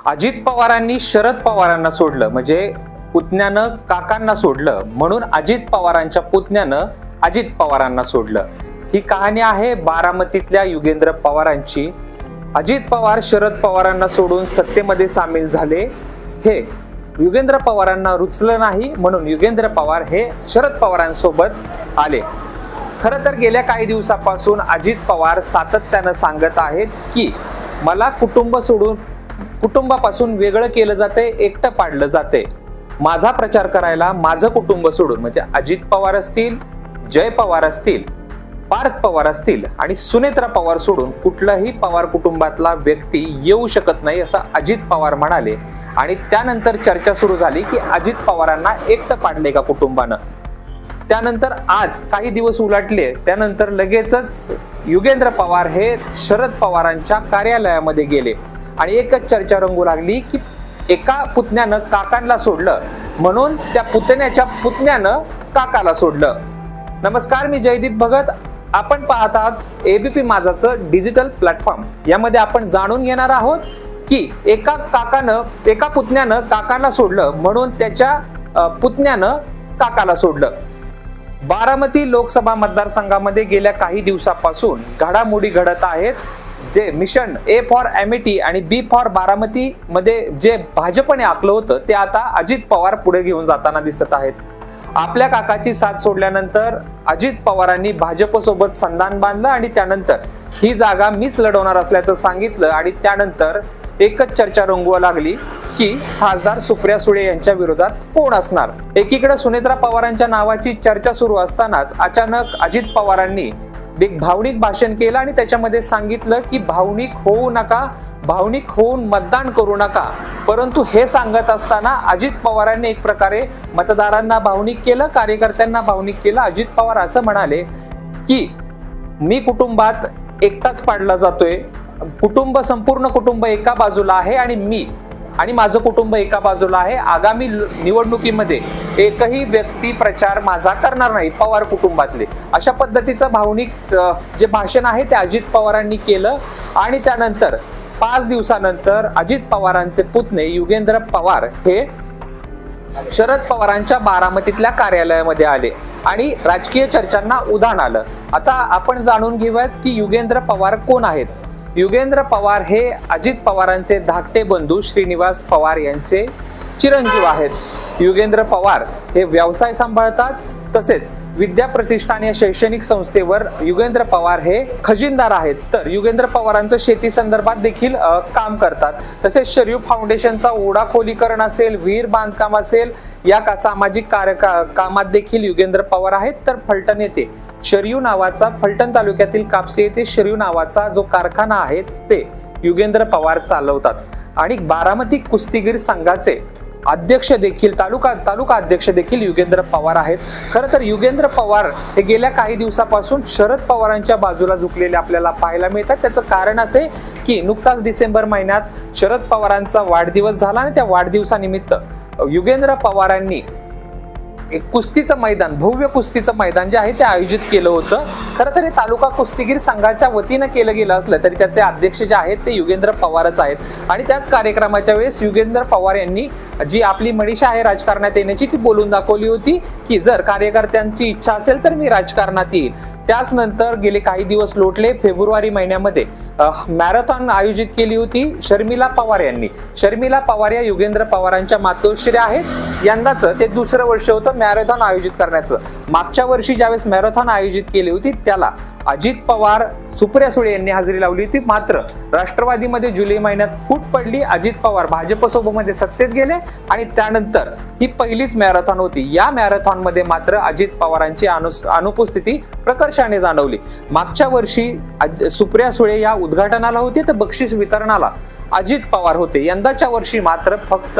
अजित पवारांनी शरद पवारांना सोडलं, म्हणजे पुतण्यानं काकांना सोडलं, म्हणून अजित पवारांच्या पुतण्यानं अजित पवारांना सोडलं. ही कहाणी आहे बारामतीतल्या युगेंद्र पवारांची. अजित पवार शरद पवारांना सोडून सत्तेमध्ये सामील झाले. हे युगेंद्र पवारांना रुचलं नाही, म्हणून युगेंद्र पवार हे शरद पवारांसोबत आले. खरं तर गेल्या काही दिवसापासून अजित पवार सातत्यानं सांगत आहेत की मला कुटुंब सोडून, कुटुंबापासून वेगळं केलं जाते, एकटं पाडलं जाते. माझा प्रचार करायला माझं कुटुंब सोडून, म्हणजे अजित पवार असतील, जय पवार असतील, पार्थ पवार असतील आणि सुनेत्रा पवार सोडून कुठलाही पवार कुटुंबातला व्यक्ती येऊ शकत नाही, असं अजित पवार म्हणाले. आणि त्यानंतर चर्चा सुरू झाली की अजित पवारांना एकटं पाडले का कुटुंबानं. त्यानंतर आज काही दिवस उलटले, त्यानंतर लगेचच युगेंद्र पवार हे शरद पवारांच्या कार्यालयामध्ये गेले आणि एकच चर्चा रंगू लागली की एका पुतण्यानं काकांना सोडलं, म्हणून त्या पुतण्याच्या पुतण्यानं काकाला सोडलं. नमस्कार, मी जयदीप भगत. आपण पाहत आहात एबीपी माझाचं डिजिटल प्लॅटफॉर्म. यामध्ये आपण जाणून घेणार आहोत की एका पुतण्यानं काकांना सोडलं, म्हणून त्याच्या पुतण्यानं काकाला सोडलं. बारामती लोकसभा मतदारसंघामध्ये गेल्या काही दिवसापासून घडामोडी घडत आहेत. जे मिशन ए फॉर एमिटी आणि बी फॉर बारामती मध्ये जे भाजपने आखलं होतं ते आता अजित पवार पुढे घेऊन जाताना दिसत आहेत. आपल्या काकाची साथ सोडल्यानंतर अजित पवारांनी भाजपसोबत संधान बांधलं आणि त्यानंतर ही जागा मीच लढवणार असल्याचं सांगितलं. आणि त्यानंतर एकच चर्चा रंगू लागली की खासदार सुप्रिया सुळे यांच्या विरोधात कोण असणार. एकीकडे सुनेत्रा पवारांच्या नावाची चर्चा सुरू असतानाच अचानक अजित पवारांनी एक भावनिक भाषण केलं आणि त्याच्यामध्ये सांगितलं की भावनिक होऊ नका, भावनिक होऊन मतदान करू नका. परंतु हे सांगत असताना अजित पवारांनी एक प्रकारे मतदारांना भावनिक केलं, कार्यकर्त्यांना भावनिक केलं. अजित पवार असं म्हणाले की मी कुटुंबात एकटाच पाडला जातोय, संपूर्ण कुटुंब एका बाजूला आहे आणि मी आणि माझं कुटुंब एका बाजूला आहे. आगामी निवडणुकीमध्ये एकही व्यक्ती प्रचार माझा करणार नाही पवार कुटुंबातले. अशा पद्धतीचं भावनिक जे भाषण आहे ते अजित पवारांनी केलं. आणि त्यानंतर 5 दिवसानंतर अजित पवारांचे पुतणे युगेंद्र पवार हे शरद पवारांच्या बारामतीतल्या कार्यालयामध्ये आले आणि राजकीय चर्चांना उधाण आलं. आता आपण जाणून घेऊयात की युगेंद्र पवार कोण आहेत. युगेंद्र पवार हे अजित पवारांचे धाकटे बंधू श्रीनिवास पवार यांचे चिरंजीव आहेत. युगेंद्र पवार हे व्यवसाय सांभाळतात, तसेच विद्या प्रतिष्ठान या शैक्षणिक संस्थेवर युगेंद्र पवार हे खजिनदार आहेत. तर युगेंद्र पवारांचं शेती संदर्भात देखील काम करतात. तसेच शरयू फाउंडेशनचा ओढा खोलीकरण असेल, विहीर बांधकाम असेल, या सामाजिक कामात देखील युगेंद्र पवार आहेत. तर फलटण येथे शरयू नावाचा, फलटण तालुक्यातील कापसे येथे शरयू नावाचा जो कारखाना आहे ते युगेंद्र पवार चालवतात. आणि बारामती कुस्तीगीर संघाचे अध्यक्ष देखील, तालुका अध्यक्ष देखील युगेंद्र पवार आहेत. खरं तर युगेंद्र पवार हे गेल्या काही दिवसापासून शरद पवारांच्या बाजूला झुकलेले आपल्याला पाहायला मिळतात. त्याचं कारण असे की नुकताच डिसेंबर महिन्यात शरद पवारांचा वाढदिवस झाला आणि त्या वाढदिवसानिमित्त युगेंद्र पवारांनी एक कुस्तीचं मैदान, भव्य कुस्तीचं मैदान जे आहे ते आयोजित केलं होतं. खरं तर हे तालुका कुस्तीगीर संघाच्या वतीनं केलं गेलं असलं तरी त्याचे अध्यक्ष जे आहेत ते युगेंद्र पवारच आहेत. आणि त्याच कार्यक्रमाच्या वेळेस युगेंद्र पवार यांनी जी आपली मनीषा आहे राजकारणात येण्याची ती बोलून दाखवली होती की जर कार्यकर्त्यांची इच्छा असेल तर मी राजकारणात येईल. त्याच नंतर गेले काही दिवस लोटले. फेब्रुवारी महिन्यामध्ये मॅरेथॉन आयोजित केली होती शर्मिला पवार यांनी. शर्मिला पवार या युगेंद्र पवारांच्या मातोश्री आहेत. यंदाचं ते दुसरं वर्ष होतं मॅरेथॉन आयोजित करण्याचं. मागच्या वर्षी ज्यावेळेस मॅरेथॉन आयोजित केली होती त्याला अजित पवार, सुप्रिया सुळे यांनी हजेरी लावली होती. मात्र राष्ट्रवादीमध्ये जुलै महिन्यात फूट पडली. अजित पवार भाजपसोबत सत्तेत गेले आणि त्यानंतर ही पहिलीच मॅरेथॉन होती. या मॅरेथॉन मध्ये मात्र अजित पवारांची अनुपस्थिती प्रकर्षाने जाणवली. मागच्या वर्षी सुप्रिया सुळे या उद्घाटनाला होते तर बक्षीस वितरणाला अजित पवार होते. यंदाच्या वर्षी मात्र फक्त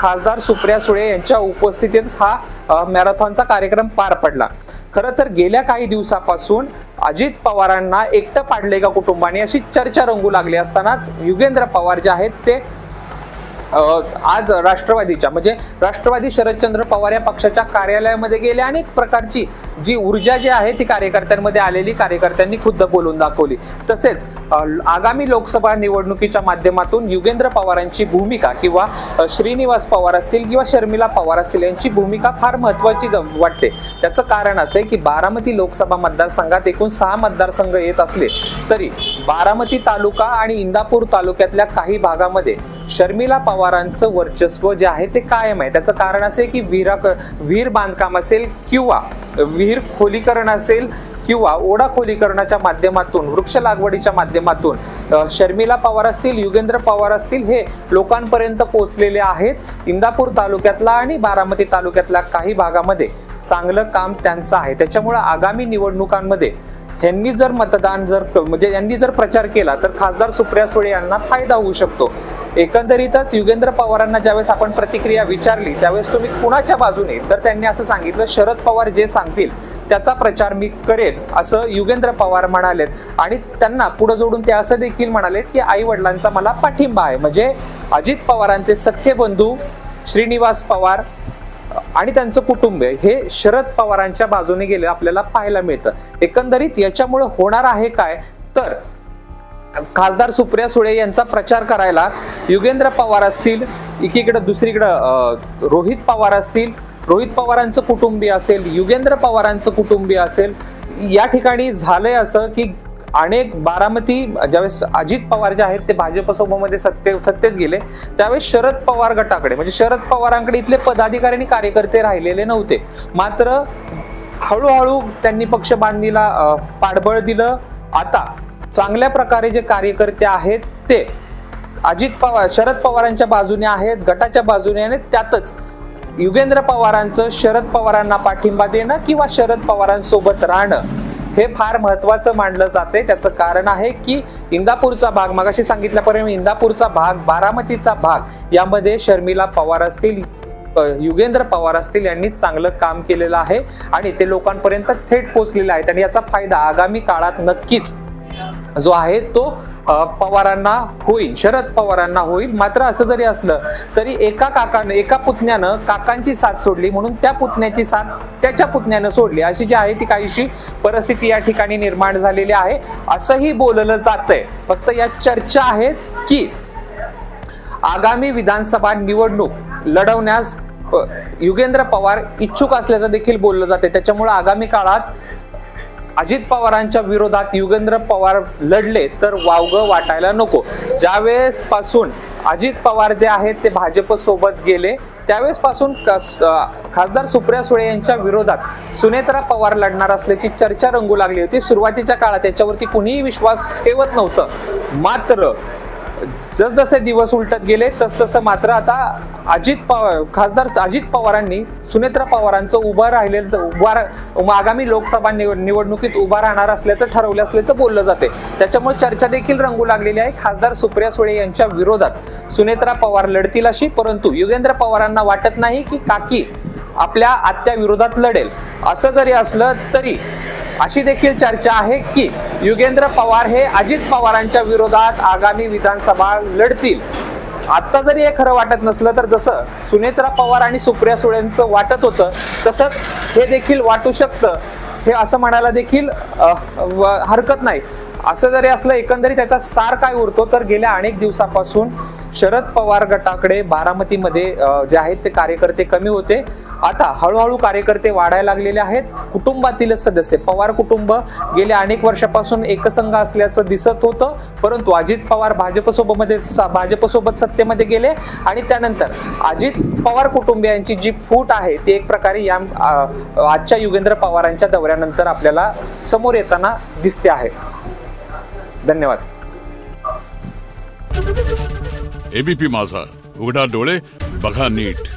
खासदार सुप्रिया सुळे यांच्या उपस्थितीत हा मॅरेथॉनचा कार्यक्रम पार पडला. खरं तर गेल्या काही दिवसापासून अजित पवारांना एकटं पाडले का कुटुंबाने अशी चर्चा रंगू लागली असतानाच युगेंद्र पवार जे आहेत ते आज राष्ट्रवादीच्या म्हणजे राष्ट्रवादी शरदचंद्र पवार या पक्षाच्या कार्यालयामध्ये गेले. अनेक प्रकारची जी ऊर्जा जी आहे ती कार्यकर्त्यांमध्ये आलेली कार्यकर्त्यांनी खुद्द बोलून दाखवली. तसेच आगामी लोकसभा निवडणुकीच्या माध्यमातून युगेंद्र पवारांची भूमिका किंवा श्रीनिवास पवार असतील किंवा शर्मिला पवार असतील यांची भूमिका फार महत्त्वाची वाटते. त्याचं कारण असं आहे की बारामती लोकसभा मतदारसंघात एकूण 6 मतदारसंघ येत असले तरी बारामती तालुका आणि इंदापूर तालुक्यातल्या काही भागामध्ये शर्मिला पवारांचं वर्चस्व जे आहे ते कायम आहे. त्याचं कारण असे की विहीर बांधकाम असेल किंवा विहीर खोलीकरण असेल किंवा ओढा खोलीकरणाच्या माध्यमातून वृक्ष लागवडीच्या माध्यमातून शर्मिला पवार असतील युगेंद्र पवार असतील हे लोकांपर्यंत पोहोचलेले आहेत. इंदापूर तालुक्यातला आणि बारामती तालुक्यातल्या काही भागामध्ये चांगलं काम त्यांचं आहे. त्याच्यामुळे आगामी निवडणुकांमध्ये यांनी जर प्रचार केला तर खासदार सुप्रिया सुळे यांना फायदा होऊ शकतो. एकंदरीतच युगेंद्र पवारांना ज्यावेळेस आपण प्रतिक्रिया विचारली त्यावेळेस तुम्ही कुणाच्या बाजूने, तर त्यांनी असं सांगितलं शरद पवार जे सांगतील त्याचा प्रचार मी करेन असं युगेंद्र पवार म्हणालेत. आणि त्यांना पुढे जोडून ते असं देखील म्हणालेत की आई वडिलांचा मला पाठिंबा आहे. म्हणजे अजित पवारांचे सख्खे बंधू श्रीनिवास पवार आणि त्यांचं कुटुंब हे शरद पवारांच्या बाजूने गेले आपल्याला पाहायला मिळतं. एकंदरीत याच्यामुळे होणार आहे काय, तर खासदार सुप्रिया सुळे यांचा प्रचार करायला युगेंद्र पवार असतील, एकीकडे दुसरीकडे रोहित पवार असतील, रोहित पवारांचं कुटुंबीय असेल, युगेंद्र पवारांचं कुटुंबीय असेल. या ठिकाणी झालंय असं की अनेक बारामती ज्यावेळेस अजित पवार जे आहेत ते भाजपसोबतमध्ये सत्तेत गेले त्यावेळेस शरद पवार गटाकडे म्हणजे शरद पवारांकडे इथले पदाधिकारी आणि कार्यकर्ते राहिलेले नव्हते. मात्र हळूहळू त्यांनी पक्ष बांधणीला पाठबळ दिलं. आता चांगल्या प्रकारे जे कार्यकर्ते आहेत ते शरद पवारांच्या बाजूने आहेत, गटाच्या बाजूने आहेत. त्यातच युगेंद्र पवारांचं शरद पवारांना पाठिंबा देणं किंवा शरद पवारांसोबत राहणं हे फार महत्वाचं मानलं जाते. त्याचं कारण आहे की इंदापूरचा भाग, मगाशी सांगितल्याप्रमाणे इंदापूरचा भाग, बारामतीचा भाग यामध्ये शर्मिला पवार असतील, युगेंद्र पवार असतील यांनी चांगलं काम केलेलं आहे आणि ते लोकांपर्यंत थेट पोहोचलेलं आहे. आणि याचा फायदा आगामी काळात नक्कीच जो आहे तो पवारांना होईल, शरद पवारांना होईल. मात्र असं जरी असलं तरी एका पुतण्यानं काकांची साथ सोडली म्हणून त्या पुतण्याची साथ त्याच्या पुतण्यानं सोडली अशी जी आहे ती काहीशी परिस्थिती या ठिकाणी निर्माण झालेली आहे असंही बोललं जातंय. फक्त या चर्चा आहेत की आगामी विधानसभा निवडणूक लढवण्यास युगेंद्र पवार इच्छुक असल्याचं देखील बोललं जाते. त्याच्यामुळे आगामी काळात अजित पवारांच्या विरोधात युगेंद्र पवार लढले तर वावगं वाटायला नको. ज्यावेळेस पासून अजित पवार जे आहेत ते भाजप सोबत गेले त्यावेळेस पासून खासदार सुप्रिया सुळे यांच्या विरोधात सुनेत्रा पवार लढणार असल्याची चर्चा रंगू लागली होती. सुरुवातीच्या काळात त्याच्यावरती कुणीही विश्वास ठेवत नव्हतं. मात्र जसजसे दिवस उलटत गेले तसतसं मात्र आता खासदार अजित पवारांनी सुनेत्रा पवारांचं आगामी लोकसभा निवडणुकीत उभा राहणार असल्याचं ठरवलं असल्याचं बोललं जाते. त्याच्यामुळे चर्चा देखील रंगू लागलेली आहे खासदार सुप्रिया सुळे यांच्या विरोधात सुनेत्रा पवार लढतील अशी. परंतु युगेंद्र पवारांना वाटत नाही की काकी आपल्या आत्या विरोधात लढेल. असं जरी असलं तरी अशी देखील चर्चा आहे की युगेंद्र पवार हे अजित पवारांच्या विरोधात आगामी विधानसभा लढतील. आता जरी हे खरं वाटत नसलं तर जसं सुनेत्रा पवार आणि सुप्रिया सुळेंचं वाटत होतं तसंच हे देखील वाटू शकतं, हे असं म्हणायला देखील हरकत नाही. असं जरी असलं एकंदरीत त्याचा सार काय उरतो तर गेल्या अनेक दिवसापासून शरद पवार गटाकडे बारामतीमध्ये जे आहेत ते कार्यकर्ते कमी होते. आता हळूहळू कार्यकर्ते वाढायला लागलेले आहेत. कुटुंबातीलच सदस्य पवार कुटुंब गेल्या अनेक वर्षापासून एकसंघ असल्याचं दिसत होतं. परंतु अजित पवार भाजपसोबत सत्तेमध्ये गेले आणि त्यानंतर अजित पवार कुटुंबियांची जी फूट आहे ती एक प्रकारे या आजच्या युगेंद्र पवारांच्या दौऱ्यानंतर आपल्याला समोर येताना दिसते आहे. धन्यवाद. एबीपी माझा, उघडा डोळे बघा नीट.